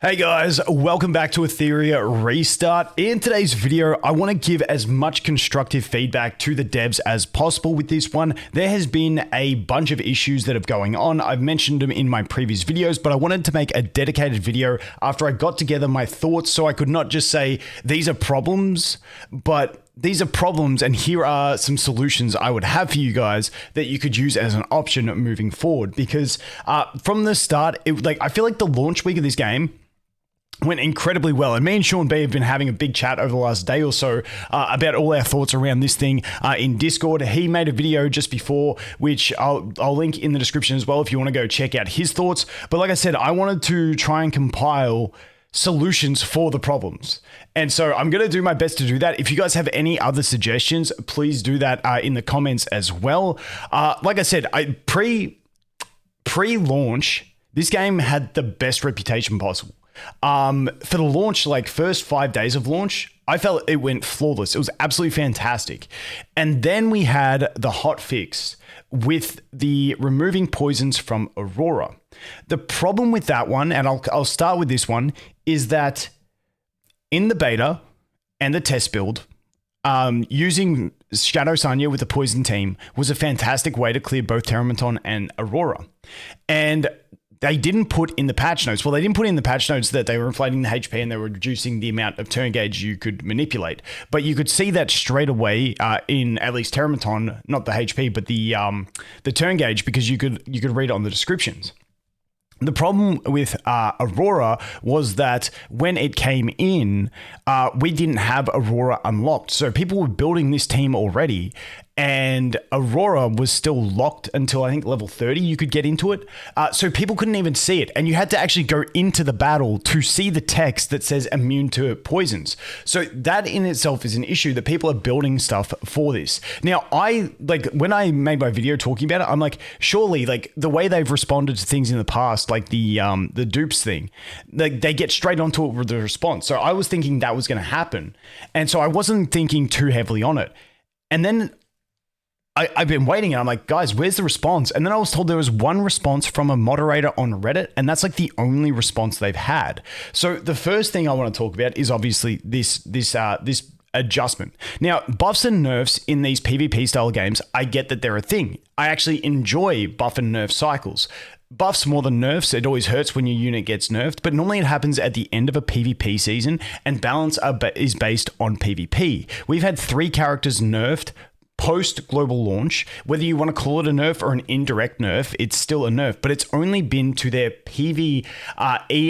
Hey guys, welcome back to Etheria Restart. In today's video, I want to give as much constructive feedback to the devs as possible with this one. There has been a bunch of issues that are going on. I've mentioned them in my previous videos, but I wanted to make a dedicated video after I got together my thoughts so I could not just say these are problems, but these are problems and here are some solutions I would have for you guys that you could use as an option moving forward. Because from the start, I feel like the launch week of this game went incredibly well, and me and Sean B have been having a big chat over the last day or so about all our thoughts around this thing in Discord. He made a video just before, which I'll link in the description as well if you want to go check out his thoughts. But like I said, I wanted to try and compile solutions for the problems, and so I'm going to do my best to do that. If you guys have any other suggestions, please do that in the comments as well. Like I said, pre-launch, this game had the best reputation possible. For the launch, like first 5 days of launch, I felt it went flawless. It was absolutely fantastic. And then we had the hot fix with the removing poisons from Aurora. The problem with that one, and I'll start with this one, is that in the beta and the test build, using Shadow Sanya with the poison team was a fantastic way to clear both Terramaton and Aurora. And they didn't put in the patch notes. Well, they didn't put in the patch notes that they were inflating the HP and they were reducing the amount of turn gauge you could manipulate. But you could see that straight away in at least Terramaton, not the HP, but the turn gauge, because you could read it on the descriptions. The problem with Aurora was that when it came in, we didn't have Aurora unlocked. So people were building this team already, and Aurora was still locked until I think level 30 you could get into it. So people couldn't even see it, and you had to actually go into the battle to see the text that says immune to poisons. So that in itself is an issue that people are building stuff for this. Now, when I made my video talking about it, I'm like, surely like the way they've responded to things in the past, like the dupes thing, like they get straight onto it with the response. So I was thinking that was going to happen, and so I wasn't thinking too heavily on it. And then I've been waiting, and I'm like, guys, where's the response? And then I was told there was one response from a moderator on Reddit, and that's like the only response they've had. So the first thing I want to talk about is obviously this adjustment. Now, buffs and nerfs in these PvP style games, I get that they're a thing. I actually enjoy buff and nerf cycles. Buffs more than nerfs. It always hurts when your unit gets nerfed, but normally it happens at the end of a PvP season, and balance is based on PvP. We've had 3 characters nerfed post global launch. Whether you want to call it a nerf or an indirect nerf, it's still a nerf, but it's only been to their PvE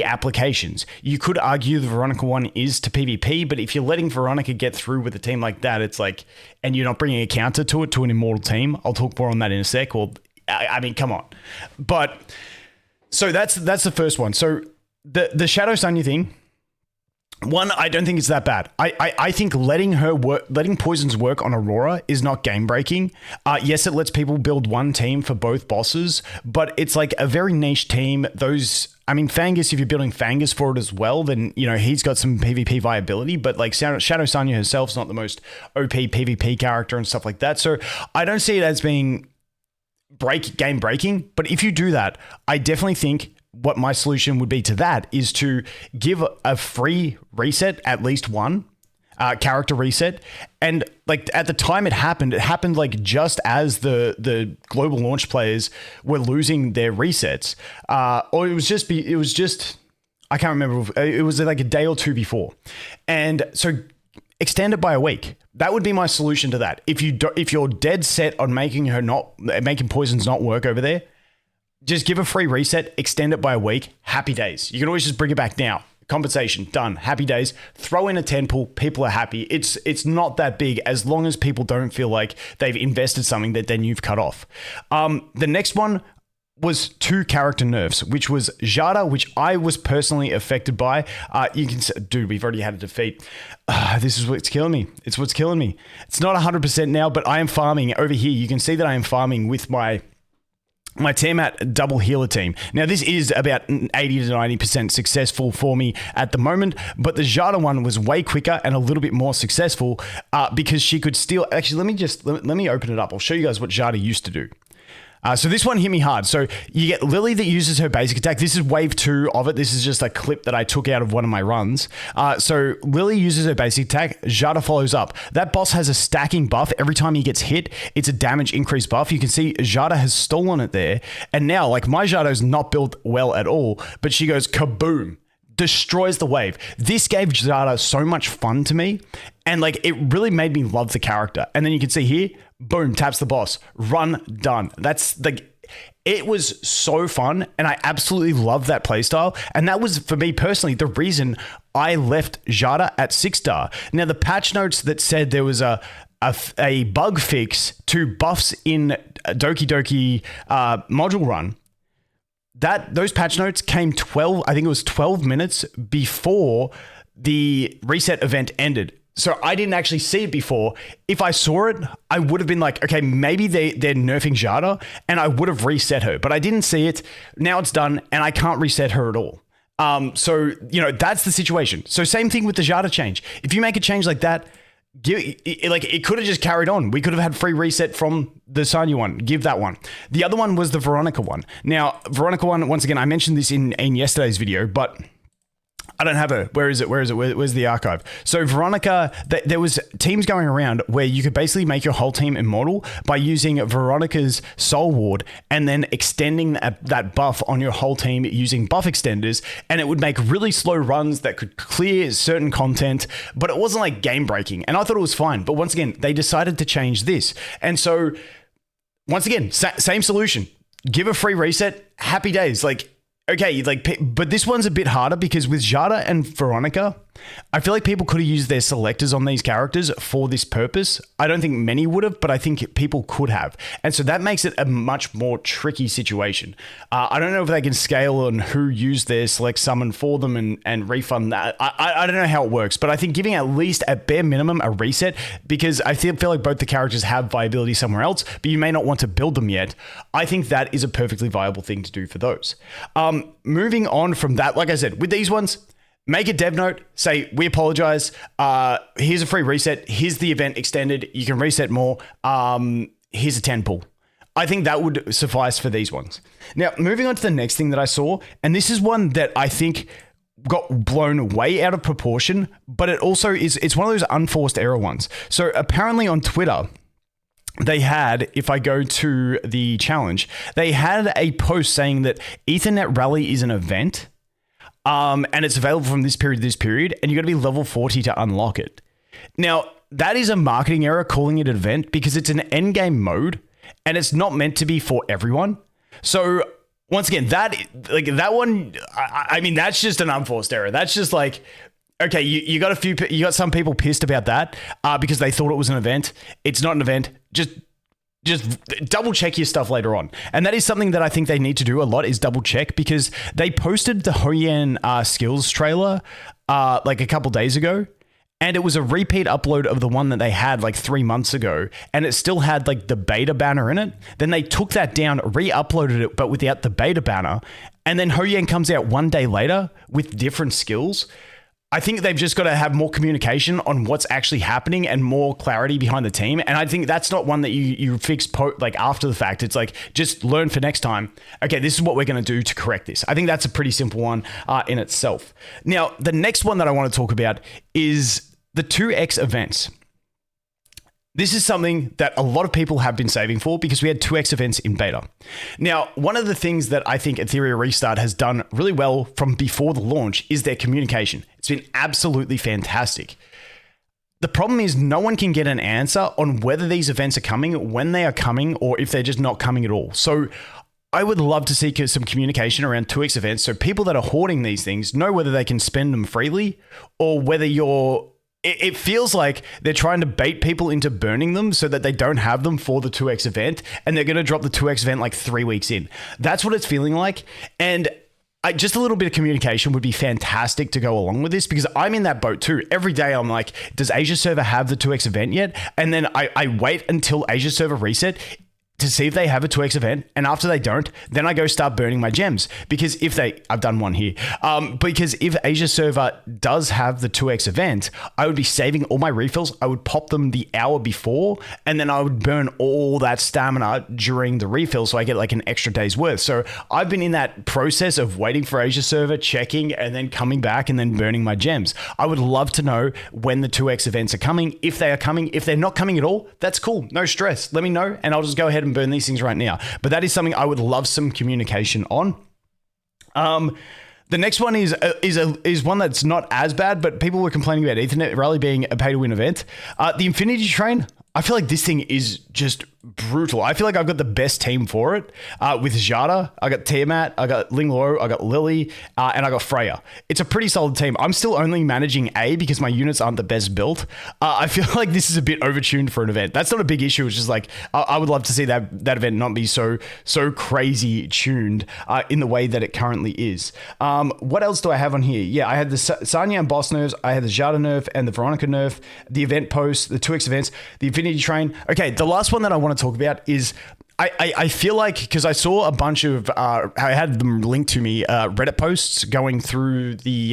applications. You could argue the Veronica one is to PvP, but if you're letting Veronica get through with a team like that, it's like, and you're not bringing a counter to it, to an immortal team. I'll talk more on that in a sec. Or I mean, come on. But so that's the first one. So the Shadow Sanya thing, one, I don't think it's that bad. I think letting poisons work on Aurora is not game breaking. Yes, it lets people build one team for both bosses, but it's like a very niche team. Fangus, if you're building Fangus for it as well, then, you know, he's got some PvP viability, but like Shadow Sanya herself is not the most OP PvP character and stuff like that. So I don't see it as being game breaking, but if you do that, I definitely think what my solution would be to that is to give a free reset, at least one character reset. And like at the time it happened like just as the global launch players were losing their resets, or it was just I can't remember. It was like a day or two before, and so extend it by a week. That would be my solution to that. If you're dead set on making poisons not work over there, just give a free reset, extend it by a week, happy days. You can always just bring it back now. Compensation, done, happy days. Throw in a 10 pool, people are happy. It's not that big as long as people don't feel like they've invested something that then you've cut off. The next one was 2 character nerfs, which was Jada, which I was personally affected by. You can say, dude, we've already had a defeat. This is what's killing me. It's what's killing me. It's not 100% now, but I am farming over here. You can see that I am farming with my Tiamat double healer team. Now, this is about 80 to 90% successful for me at the moment, but the Jada one was way quicker and a little bit more successful because she could still... Actually, let me open it up. I'll show you guys what Jada used to do. So this one hit me hard. So you get Lily that uses her basic attack. This is wave 2 of it. This is just a clip that I took out of one of my runs. So Lily uses her basic attack. Jada follows up. That boss has a stacking buff. Every time he gets hit, it's a damage increase buff. You can see Jada has stolen it there. And now, like, my Jada is not built well at all, but she goes kaboom. Destroys the wave. This gave Jada so much fun to me, and like it really made me love the character. And then you can see here, boom, taps the boss, run, done. That's like, it was so fun, and I absolutely love that playstyle. And that was, for me personally, the reason I left Jada at 6-star. Now, the patch notes that said there was a bug fix to buffs in Doki Doki module run. Those patch notes came 12 minutes before the reset event ended. So I didn't actually see it before. If I saw it, I would have been like, okay, maybe they're nerfing Jada, and I would have reset her, but I didn't see it. Now it's done, and I can't reset her at all. So, that's the situation. So same thing with the Jada change. If you make a change like that, it could have just carried on. We could have had free reset from the Sanya one. Give that one. The other one was the Veronica one. Now, Veronica one, once again, I mentioned this in yesterday's video, but I don't have her. Where is it? Where's the archive? So Veronica, there was teams going around where you could basically make your whole team immortal by using Veronica's Soul Ward and then extending that buff on your whole team using buff extenders, and it would make really slow runs that could clear certain content, but it wasn't like game breaking. And I thought it was fine. But once again, they decided to change this. And so once again, same solution. Give a free reset. Happy days. Okay, but this one's a bit harder because with Jada and Veronica, I feel like people could have used their selectors on these characters for this purpose. I don't think many would have, but I think people could have. And so that makes it a much more tricky situation. I don't know if they can scale on who used their select summon for them and refund that. I don't know how it works, but I think giving at least at bare minimum a reset, because I feel like both the characters have viability somewhere else, but you may not want to build them yet. I think that is a perfectly viable thing to do for those. Moving on from that, like I said, with these ones, make a dev note, say, we apologize. Here's a free reset. Here's the event extended. You can reset more. Here's a 10 pull. I think that would suffice for these ones. Now, moving on to the next thing that I saw, and this is one that I think got blown way out of proportion, but it also it's one of those unforced error ones. So apparently on Twitter, they had, if I go to the challenge, they had a post saying that Ethernet Rally is an event, and it's available from this period to this period, and you got to be level 40 to unlock it. Now, that is a marketing error calling it an event because it's an endgame mode, and it's not meant to be for everyone. So once again, that one, I mean, that's just an unforced error. That's just like, okay, you got some people pissed about that because they thought it was an event. It's not an event. Just double check your stuff later on. And that is something that I think they need to do a lot, is double check, because they posted the Hoyan skills trailer like a couple days ago, and it was a repeat upload of the one that they had like 3 months ago, and it still had like the beta banner in it. Then they took that down, re-uploaded it, but without the beta banner. And then Hoyan comes out 1 day later with different skills. I think they've just got to have more communication on what's actually happening and more clarity behind the team. And I think that's not one that you fix like after the fact. It's like, just learn for next time. Okay, this is what we're going to do to correct this. I think that's a pretty simple one in itself. Now, the next one that I want to talk about is the 2x events. This is something that a lot of people have been saving for because we had 2x events in beta. Now, one of the things that I think Etheria Restart has done really well from before the launch is their communication. It's been absolutely fantastic. The problem is no one can get an answer on whether these events are coming, when they are coming, or if they're just not coming at all. So I would love to see some communication around 2x events so people that are hoarding these things know whether they can spend them freely or whether it feels like they're trying to bait people into burning them so that they don't have them for the 2x event, and they're going to drop the 2x event like 3 weeks in. That's what it's feeling like. And just a little bit of communication would be fantastic to go along with this, because I'm in that boat too. Every day I'm like, does Asia server have the 2x event yet? And then I wait until Asia server reset. to see if they have a 2x event, and after they don't, then I go start burning my gems. Because I've done one here, because if Asia server does have the 2x event, I would be saving all my refills. I would pop them the hour before, and then I would burn all that stamina during the refill, so I get like an extra day's worth. So I've been in that process of waiting for Asia server, checking, and then coming back and then burning my gems. I would love to know when the 2x events are coming. If they are coming, if they're not coming at all, that's cool. No stress. Let me know, and I'll just go ahead and burn these things right now. But that is something I would love some communication on. The next one is one that's not as bad, but people were complaining about Ethernet Rally being a pay-to-win event. The Infinity Train, I feel like this thing is just brutal. I feel like I've got the best team for it with Jada. I got Tiamat, I got Ling Lo, I got Lily, and I got Freya. It's a pretty solid team. I'm still only managing A because my units aren't the best built. I feel like this is a bit overtuned for an event. That's not a big issue. It's just like I would love to see that event not be so crazy tuned in the way that it currently is. What else do I have on here? Yeah, I had the Sanya and Boss nerfs. I had the Jada nerf and the Veronica nerf, the event posts, the 2x events, the Infinity Train. Okay, the last one that I want to talk about is I feel like, because I saw a bunch of, I had them linked to me, Reddit posts going through the,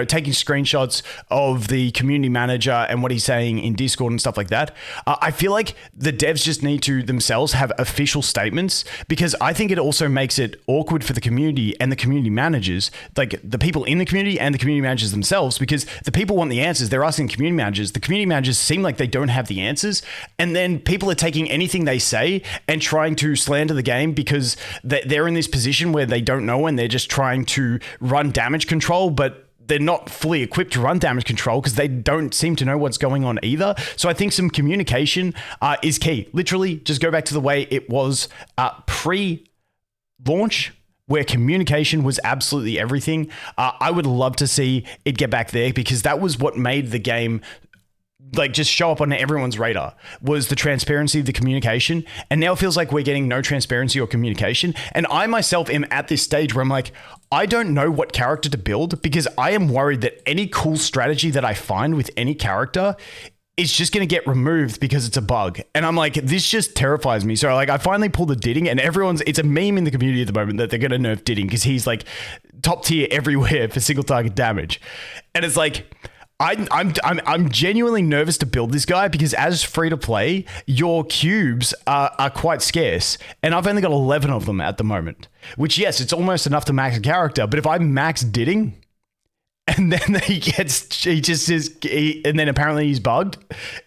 taking screenshots of the community manager and what he's saying in Discord and stuff like that. I feel like the devs just need to themselves have official statements, because I think it also makes it awkward for the community and the community managers, like the people in the community and the community managers themselves, because the people want the answers. They're asking community managers. The community managers seem like they don't have the answers. And then people are taking anything they say and trying to slander the game because they're in this position where they don't know and they're just trying to run damage control, but they're not fully equipped to run damage control because they don't seem to know what's going on either. So I think some communication is key. Literally, just go back to the way it was pre-launch, where communication was absolutely everything. I would love to see it get back there, because that was what made the game like just show up on everyone's radar, was the transparency of the communication. And now it feels like we're getting no transparency or communication. And I myself am at this stage where I'm like, I don't know what character to build, because I am worried that any cool strategy that I find with any character is just going to get removed because it's a bug. And I'm like, this just terrifies me. So like, I finally pulled the Didding, and it's a meme in the community at the moment that they're going to nerf Didding because he's like top tier everywhere for single target damage. And it's like, I'm genuinely nervous to build this guy, because as free to play, your cubes are quite scarce, and I've only got 11 of them at the moment. Which, yes, it's almost enough to max a character, but if I max Didding, and then and then apparently he's bugged.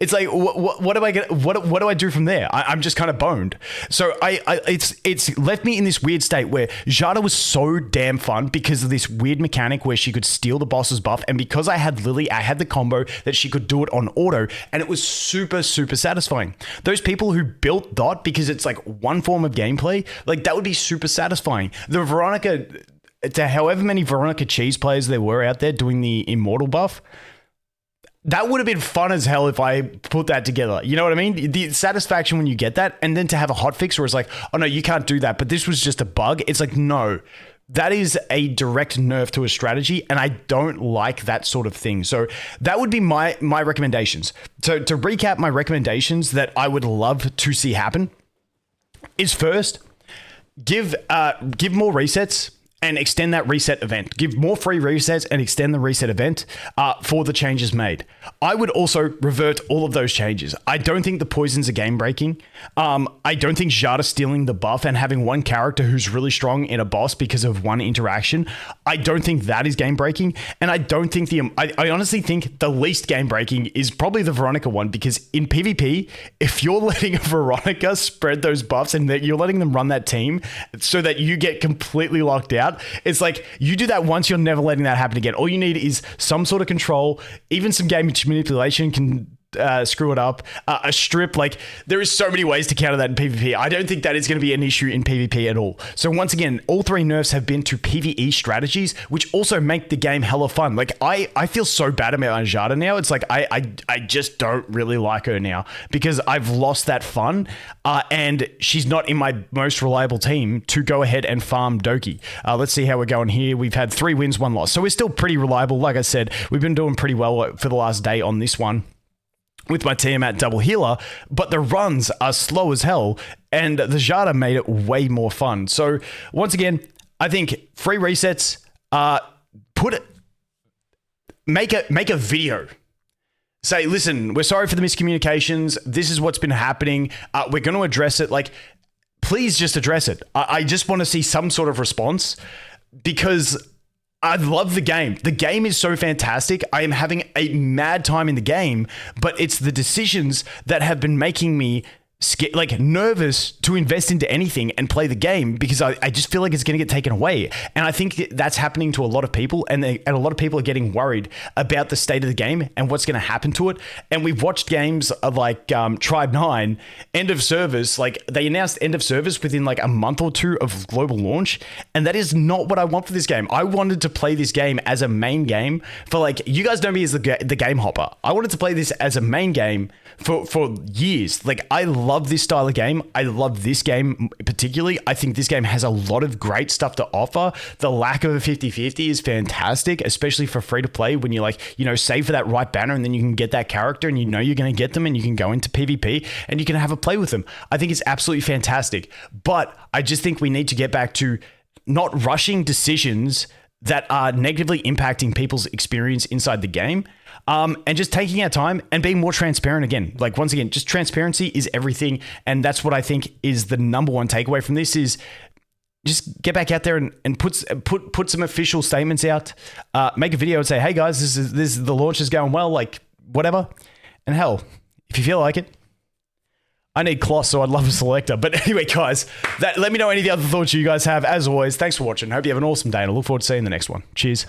It's like, what do I get? What do I do from there? I'm just kind of boned. So it's left me in this weird state where Jada was so damn fun because of this weird mechanic where she could steal the boss's buff, and because I had Lily, I had the combo that she could do it on auto, and it was super satisfying. Those people who built Dot because it's like one form of gameplay, like that would be super satisfying. The Veronica, to however many Veronica cheese players there were out there doing the immortal buff, that would have been fun as hell if I put that together. You know what I mean? The satisfaction when you get that, and then to have a hotfix where it's like, oh no, you can't do that, but this was just a bug. It's like, no, that is a direct nerf to a strategy, and I don't like that sort of thing. So that would be my recommendations. So to recap, my recommendations that I would love to see happen is, first, give more resets and extend that reset event. Give more free resets and extend the reset event for the changes made. I would also revert all of those changes. I don't think the poisons are game breaking. I don't think Jada stealing the buff and having one character who's really strong in a boss because of one interaction, I don't think that is game breaking. And I don't think I honestly think the least game breaking is probably the Veronica one, because in PvP, if you're letting a Veronica spread those buffs and that you're letting them run that team so that you get completely locked out, it's like, you do that once, you're never letting that happen again. All you need is some sort of control. Even some game manipulation can screw it up. A strip, like, there is so many ways to counter that in PvP. I don't think that is going to be an issue in PvP at all. So once again, all three nerfs have been to PvE strategies, which also make the game hella fun. Like, I feel so bad about Jada now. It's like, I just don't really like her now because I've lost that fun, and she's not in my most reliable team to go ahead and farm Doki. Let's see how we're going here. We've had 3 wins, 1 loss. So we're still pretty reliable. Like I said, we've been doing pretty well for the last day on this one with my Tiamat double healer, but the runs are slow as hell. And the Jada made it way more fun. So once again, I think free resets, make a video. Say, listen, we're sorry for the miscommunications. This is what's been happening. We're going to address it. Like, please just address it. I just want to see some sort of response because I love the game. The game is so fantastic. I am having a mad time in the game, but it's the decisions that have been making me nervous to invest into anything and play the game because I just feel like it's going to get taken away. And I think that's happening to a lot of people, and a lot of people are getting worried about the state of the game and what's going to happen to it. And we've watched games like Tribe 9, end of service, like they announced end of service within like a month or two of global launch. And that is not what I want for this game. I wanted to play this game as a main game for like, you guys know me as the game hopper. I wanted to play this as a main game for years. Like, I love this style of game. I love this game particularly. I think this game has a lot of great stuff to offer. The lack of a 50-50 is fantastic, especially for free to play when you save for that right banner and then you can get that character and you know you're going to get them and you can go into PvP and you can have a play with them. I think it's absolutely fantastic. But I just think we need to get back to not rushing decisions that are negatively impacting people's experience inside the game. And just taking our time and being more transparent again. Like, once again, just transparency is everything. And that's what I think is the number one takeaway from this is just get back out there and put some official statements out. Make a video and say, hey guys, this is the launch is going well, like whatever. And hell, if you feel like it, I need Kloss, so I'd love a selector. But anyway, guys, let me know any of the other thoughts you guys have. As always, thanks for watching. Hope you have an awesome day, and I look forward to seeing you in the next one. Cheers.